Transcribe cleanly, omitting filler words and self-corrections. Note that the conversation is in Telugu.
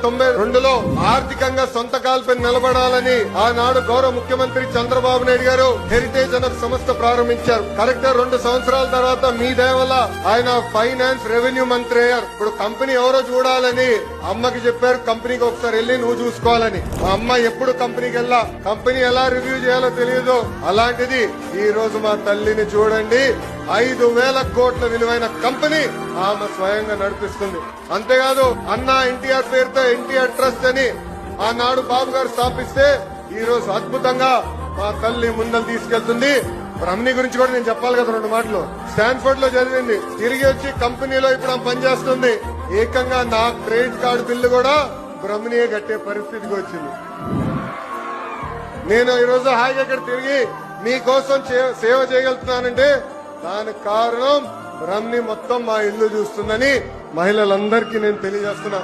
1992లో ఆర్థికంగా సొంత కాల్పై నిలబడాలని ఆనాడు గౌరవ ముఖ్యమంత్రి చంద్రబాబు నాయుడు గారు హెరిటేజ్ అనే సంస్థ ప్రారంభించారు. కరెక్ట్ 2 సంవత్సరాల తర్వాత మీ దయ వల్ల ఆయన ఫైనాన్స్ రెవెన్యూ మంత్రి అయ్యారు. ఇప్పుడు కంపెనీ ఎవరో చూడాలని అమ్మకి చెప్పారు, కంపెనీకి ఒకసారి వెళ్లి నువ్వు చూసుకోవాలని. మా అమ్మ ఎప్పుడు కంపెనీకి వెళ్ళా, కంపెనీ ఎలా రివ్యూ చేయాలో తెలియదు. అలాంటిది ఈ రోజు మా తల్లిని చూడండి, 5,000 కోట్ల విలువైన కంపెనీ ఆమె స్వయంగా నడిపిస్తుంది. అంతేకాదు అన్న ఎన్టీఆర్ పేరుతో ఎన్టీఆర్ ట్రస్ట్ అని ఆనాడు బాబు గారు స్థాపిస్తే ఈ రోజు అద్భుతంగా మా తల్లి ముందలు తీసుకెళ్తుంది. బ్రహ్మణి గురించి కూడా నేను చెప్పాలి కదా 2 మాటలు. స్టాన్ఫోర్డ్ లో చదివింది, తిరిగి వచ్చి కంపెనీలో ఇప్పుడు ఆమె పనిచేస్తుంది. ఏకంగా నా క్రెడిట్ కార్డు బిల్లు కూడా బ్రహ్మణియే కట్టే పరిస్థితికి వచ్చింది. నేను ఈ రోజు హాయిగా ఇక్కడ తిరిగి మీకోసం సేవ చేయగలుగుతున్నానంటే దానికి కారణం బ్రహ్మణి మొత్తం మా ఇల్లు చూస్తుందని మహిళలందరికీ నేను తెలియజేస్తున్నా.